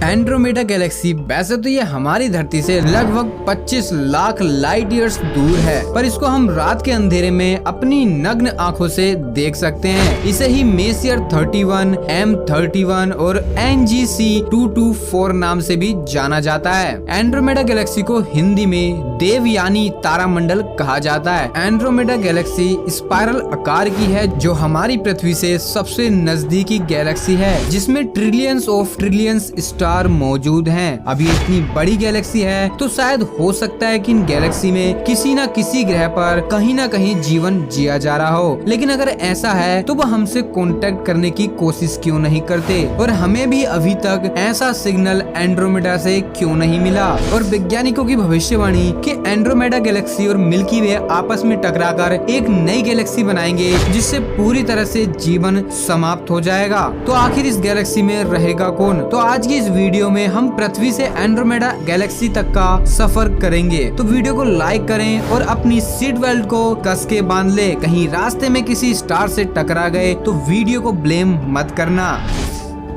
Andromeda Galaxy वैसे तो ये हमारी धरती से लगभग 25 लाख लाइट ईयर्स दूर है, पर इसको हम रात के अंधेरे में अपनी नग्न आंखों से देख सकते हैं। इसे ही मेसियर 31, M31 और NGC 224 नाम से भी जाना जाता है। एंड्रोमेडा गैलेक्सी को हिंदी में देवयानी तारामंडल कहा जाता है। एंड्रोमेडा गैलेक्सी स्पाइरल आकार की है, जो हमारी पृथ्वी से सबसे नजदीकी गैलेक्सी है, जिसमें ट्रिलियंस ऑफ ट्रिलियंस स्टार मौजूद हैं। अब ये इतनी बड़ी गैलेक्सी है तो शायद हो सकता है कि इन गैलेक्सी में किसी न किसी ग्रह पर कहीं न कहीं जीवन जिया जा रहा हो, लेकिन अगर ऐसा है तो वह हमसे कांटेक्ट करने की कोशिश क्यों नहीं करते, और हमें भी अभी तक ऐसा सिग्नल एंड्रोमेडा से क्यों नहीं मिला। और वैज्ञानिकों की भविष्यवाणी कि एंड्रोमेडा गैलेक्सी और मिल्की वे आपस में टकराकर एक नई गैलेक्सी बनाएंगे, जिससे पूरी तरह से जीवन समाप्त हो जाएगा। तो आखिर इस गैलेक्सी में रहेगा कौन? तो आज की इस वीडियो में हम पृथ्वी से एंड्रोमेडा गैलेक्सी तक का सफर करेंगे। तो वीडियो को लाइक करें और अपनी सीट बेल्ट को कस के बांध ले। कहीं रास्ते में किसी स्टार से टकरा गए तो वीडियो को ब्लेम मत करना।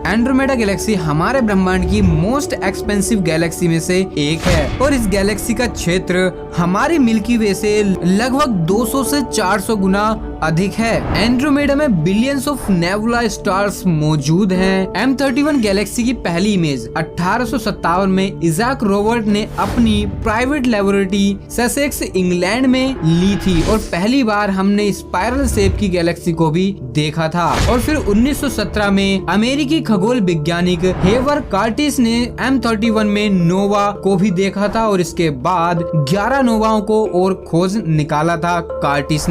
एंड्रोमेडा गैलेक्सी हमारे ब्रह्मांड की मोस्ट एक्सपेंसिव गैलेक्सी में से एक है, और इस गैलेक्सी का क्षेत्र हमारी मिल्की वे से लगभग 200 से 400 गुना अधिक है। एंड्रोमेडा में बिलियंस ऑफ नेबुला स्टार्स मौजूद हैं। M31 गैलेक्सी की पहली इमेज 1857 में इजाक रॉबर्ट ने अपनी प्राइवेट लेबोरेटरी ससेक्स इंग्लैंड में ली थी, और पहली बार हमने स्पाइरल शेप की गैलेक्सी को भी देखा था। और फिर 1917 में अमेरिकी खगोल वैज्ञानिक हेवर कार्टिस ने M31 में नोवा को भी देखा था, और इसके बाद 11 नोवाओं को और खोज निकाला था कार्टिस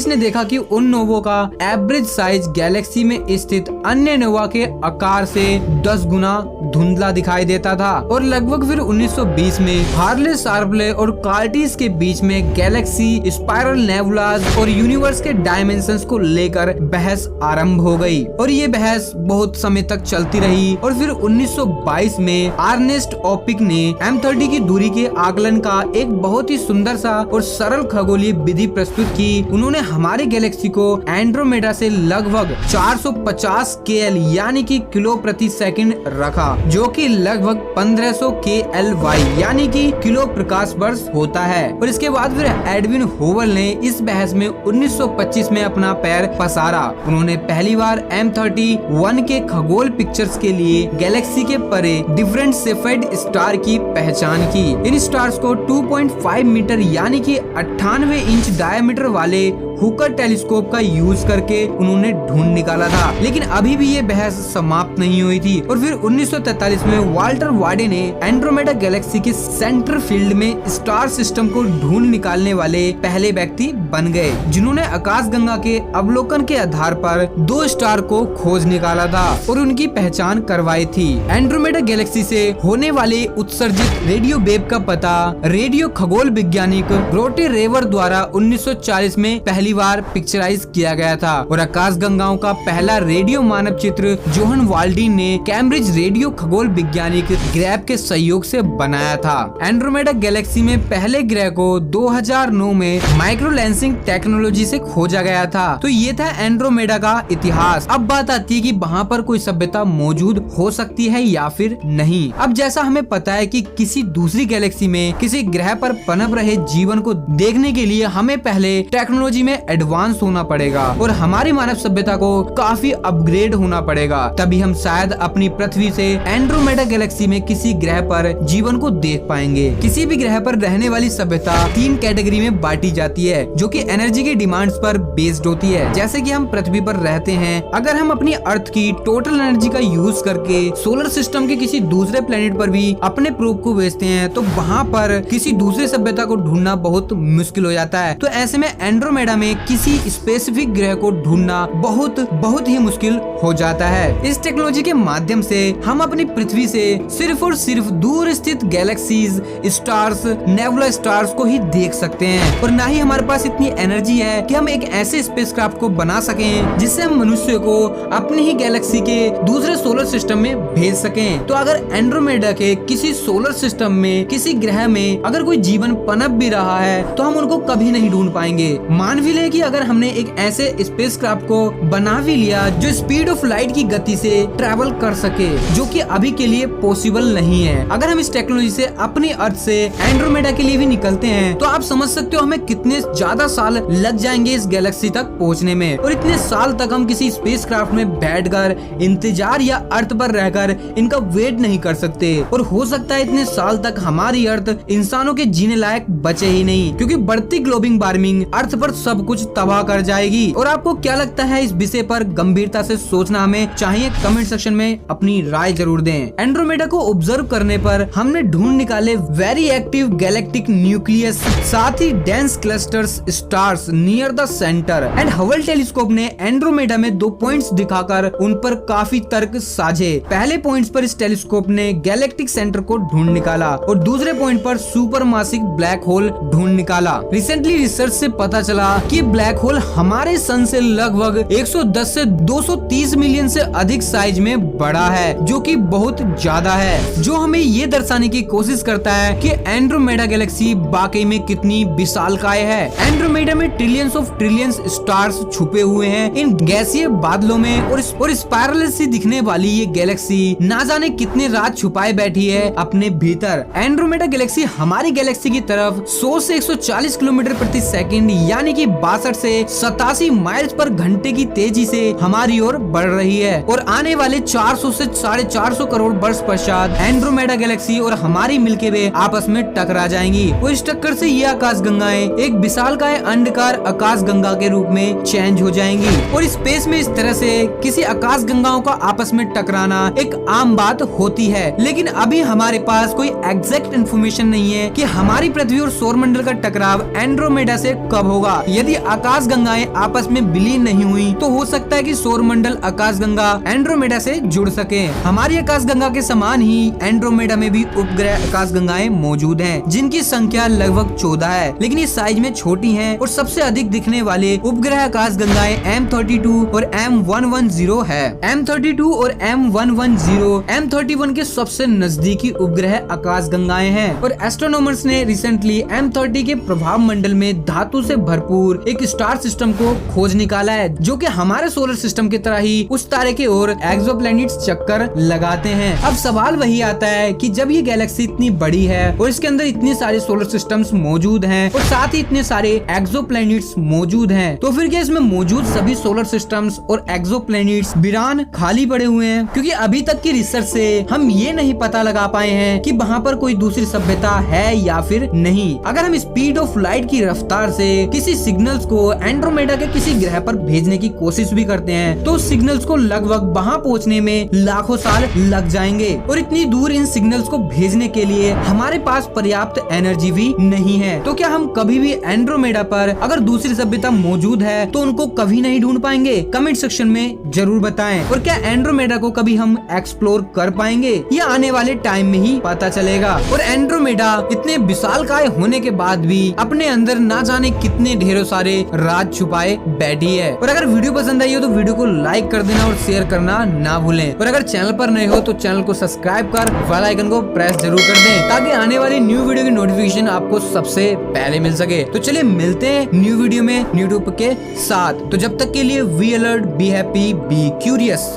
ने देखा कि उन नोवों का एवरेज साइज गैलेक्सी में स्थित अन्य नोवा के आकार से 10 गुना धुंधला दिखाई देता था। और लगभग फिर 1920 में हार्ले शार्पले और कार्टिस के बीच में गैलेक्सी, स्पाइरल नेबुलाज और यूनिवर्स के डायमेंशंस को लेकर बहस आरंभ हो गई, और ये बहस बहुत समय तक चलती रही। और फिर 1922 में अर्नेस्ट ऑपिक ने M30 की दूरी के आकलन का एक बहुत ही सुंदर सा और सरल खगोलीय विधि प्रस्तुत की। उन्होंने हमारे गैलेक्सी को एंड्रोमेडा से लगभग 450 KL यानी कि किलो प्रति सेकंड रखा, जो कि लगभग 1500 KLY यानी कि किलो प्रकाश वर्ष होता है। और इसके बाद फिर एडविन होवल ने इस बहस में 1925 में अपना पैर पसारा। उन्होंने पहली बार M31 के खगोल पिक्चर्स के लिए गैलेक्सी के परे डिफरेंट सेफाइड स्टार की पहचान की। इन स्टार्स को 2.5 मीटर यानी कि 98 इंच डायमीटर वाले हुकर टेलीस्कोप का यूज करके उन्होंने ढूंढ निकाला था, लेकिन अभी भी ये बहस समाप्त नहीं हुई थी। और फिर 1943 में वाल्टर वाडे ने एंड्रोमेडा गैलेक्सी के सेंटर फील्ड में स्टार सिस्टम को ढूंढ निकालने वाले पहले व्यक्ति बन गए, जिन्होंने आकाशगंगा के अवलोकन के आधार पर 2 स्टार को खोज निकाला था और उनकी पहचान करवाई थी। एंड्रोमेडा गैलेक्सी से होने वाले उत्सर्जित रेडियो वेव का पता रेडियो खगोल वैज्ञानिक ग्रोटे रेवर द्वारा 1940 में पहली बार पिक्चराइज किया गया था, और आकाशगंगाओं का पहला रेडियो मानव चित्र जोहन वाल्डिन ने कैम्ब्रिज रेडियो खगोल वैज्ञानिक ग्रैब के सहयोग से बनाया था। एंड्रोमेडा गैलेक्सी में पहले ग्रह को 2009 में माइक्रो लेंसिंग टेक्नोलॉजी से खोजा गया था। तो ये था एंड्रोमेडा का इतिहास। अब बात आती है कि वहाँ पर कोई सभ्यता मौजूद हो सकती है या फिर नहीं। अब जैसा हमें पता है कि किसी दूसरी गैलेक्सी में किसी ग्रह पर पनप रहे जीवन को देखने के लिए हमें पहले टेक्नोलॉजी में एडवांस होना पड़ेगा, और हमारी मानव सभ्यता को काफी अपग्रेड होना पड़ेगा, तभी हम शायद अपनी पृथ्वी से एंड्रोमेडा गैलेक्सी में किसी ग्रह पर जीवन को देख पाएंगे। किसी भी ग्रह पर रहने वाली सभ्यता 3 कैटेगरी में बांटी जाती है, जो कि एनर्जी की डिमांड्स पर बेस्ड होती है। जैसे कि हम पृथ्वी पर रहते हैं, अगर हम अपनी अर्थ की टोटल एनर्जी का यूज करके सोलर सिस्टम के किसी दूसरे प्लेनेट पर भी अपने प्रोब को भेजते हैं, तो वहाँ पर किसी दूसरी सभ्यता को ढूंढना बहुत मुश्किल हो जाता है। तो ऐसे में एंड्रोमेडा में किसी स्पेसिफिक ग्रह को ढूंढना बहुत ही मुश्किल हो जाता है। इस टेक्नोलॉजी के माध्यम से हम अपनी पृथ्वी से सिर्फ और सिर्फ दूर स्थित गैलेक्सीज, स्टार्स, नेबुला स्टार्स को ही देख सकते हैं, और ना ही हमारे पास इतनी एनर्जी है कि हम एक ऐसे स्पेसक्राफ्ट को बना सकें जिससे हम मनुष्य को अपनी ही गैलेक्सी के दूसरे सोलर सिस्टम में भेज सकें। तो अगर एंड्रोमेडा के किसी सोलर सिस्टम में किसी ग्रह में अगर कोई जीवन पनप भी रहा है, तो हम उनको कभी नहीं ढूंढ पाएंगे। मान भी लें कि अगर हमने एक ऐसे स्पेसक्राफ्ट को बना भी लिया जो स्पीड ऑफ लाइट की गति से ट्रैवल कर सके, जो कि अभी के लिए पॉसिबल नहीं है, अगर हम इस टेक्नोलॉजी से अपनी अर्थ से एंड्रोमेडा के लिए भी निकलते हैं तो आप समझ सकते हो हमें कितने ज्यादा साल लग जाएंगे इस गैलेक्सी तक पहुंचने में। और इतने साल तक हम किसी स्पेसक्राफ्ट में बैठकर इंतजार या अर्थ पर रहकर इनका वेट नहीं कर सकते, और हो सकता है इतने साल तक हमारी अर्थ इंसानों के जीने लायक बचे ही नहीं, क्योंकि बढ़ती ग्लोबल वार्मिंग अर्थ पर सब कुछ तबाह कर जाएगी। और आपको क्या लगता है इस विषय पर गंभीरता से सोचना हमें चाहिए, कमेंट सेक्शन में अपनी राय जरूर दें। एंड्रोमेडा को ऑब्जर्व करने पर हमने ढूंढ निकाले वेरी एक्टिव गैलेक्टिक न्यूक्लियस, साथ ही dense clusters stars near the centre. And Hubble telescope ने एंड्रोमेडा में 2 पॉइंट्स दिखाकर उन पर काफी तर्क साझे। पहले पॉइंट्स पर इस टेलीस्कोप ने गैलेक्टिक सेंटर को ढूंढ निकाला और दूसरे पॉइंट पर सुपरमासिव ब्लैक होल ढूंढ निकाला। रिसेंटली रिसर्च से पता चला कि ब्लैक होल हमारे सन से लगभग 110 से 230 मिलियन से अधिक साइज में बड़ा है, जो कि बहुत ज्यादा है, जो हमें ये दर्शाने की कोशिश करता है कि एंड्रोमेडा गैलेक्सी वाकई में कितनी विशालकाय है। एंड्रोमेडा में ट्रिलियंस ऑफ ट्रिलियंस स्टार्स छुपे हुए हैं इन गैसीय बादलों में, और स्पाइरल सी दिखने वाली ये गैलेक्सी ना जाने कितने राज छुपाए बैठी है अपने भीतर। एंड्रोमेडा गैलेक्सी हमारी गैलेक्सी की तरफ 100 से 140 किलोमीटर प्रति सेकंड यानी कि 62 से 87 माइल्स पर घंटे की तेजी से हमारी ओर बढ़ रही है, और आने वाले 400 से 450 करोड़ वर्ष पश्चात एंड्रोमेडा गैलेक्सी और हमारी मिल्की वे आपस में टकरा जाएंगी। और इस टक्कर से ये आकाश गंगाएं एक विशालकाय अंडकार आकाश गंगा के रूप में चेंज हो जाएंगी। और स्पेस में इस तरह से किसी आकाश गंगाओं का आपस में टकराना एक आम बात होती है, लेकिन अभी हमारे पास कोई एग्जैक्ट इन्फॉर्मेशन नहीं है कि हमारी पृथ्वी और सौर मंडल का टकराव एंड्रोमेडा से कब होगा। यदि आकाश गंगाएं आपस में विलीन नहीं हुई तो हो सकता है कि सौर मंडल आकाश गंगा एंड्रोमेडा से जुड़ सके। हमारी आकाश गंगा के समान ही एंड्रोमेडा में भी उपग्रह आकाश गंगाएं मौजूद हैं, जिनकी संख्या लगभग 14 है, लेकिन ये साइज में छोटी हैं, और सबसे अधिक दिखने वाले उपग्रह आकाश गंगाएं M32 और M110 है। M32 और M110 M31 के सबसे नजदीकी उपग्रह आकाश गंगाएं हैं, और एस्ट्रोनॉमर्स ने रिसेंटली M30 के प्रभाव मंडल में धातु से भरपूर एक स्टार सिस्टम को खोज निकाला है, जो कि हमारे सोलर सिस्टम की तरह ही उस तारे के ओर एक्सोप्लैनेट्स चक्कर लगाते हैं। अब सवाल वही आता है कि जब ये गैलेक्सी इतनी बड़ी है और इसके अंदर इतने सारे सोलर सिस्टम्स मौजूद हैं और साथ ही इतने सारे एक्सोप्लैनेट्स मौजूद हैं, तो फिर क्या इसमें मौजूद सभी सोलर सिस्टम्स और एक्सोप्लैनेट्स वीरान खाली पड़े हुए हैं? क्योंकि अभी तक की रिसर्च से हम ये नहीं पता लगा पाए हैं कि वहाँ पर कोई दूसरी सभ्यता है या फिर नहीं। अगर हम स्पीड ऑफ लाइट की रफ्तार से किसी सिग्नल्स को एंड्रोमेडा के किसी ग्रह पर भेजने की कोशिश भी करते हैं तो सिग्नल्स को लगभग वहाँ पहुँचने में लाखों साल लग जाएंगे, और इतनी दूर इन सिग्नल्स को भेजने के लिए हमारे पास पर्याप्त एनर्जी भी नहीं है। तो क्या हम कभी भी एंड्रोमेडा पर अगर दूसरी सभ्यता मौजूद है तो उनको कभी नहीं ढूंढ पाएंगे? कमेंट सेक्शन में जरूर बताएं। और क्या एंड्रोमेडा को कभी हम एक्सप्लोर कर पाएंगे? ये आने वाले टाइम में ही पता चलेगा। और एंड्रोमेडा इतने विशालकाय होने के बाद भी अपने अंदर ना जाने कितने ढेरों सारे राज छुपाए बैठी है। और अगर वीडियो पसंद आई हो तो वीडियो को लाइक कर देना और शेयर करना ना भूलें। और अगर चैनल पर नए हो तो चैनल को सब्सक्राइब कर बेल आइकन को प्रेस जरूर कर दें, ताकि आने वाली न्यू वीडियो की नोटिफिकेशन आपको सबसे पहले मिल सके। तो चलिए मिलते हैं न्यू वीडियो में न्यू टॉपिक के साथ। तो जब तक के लिए be alert, be happy, be curious.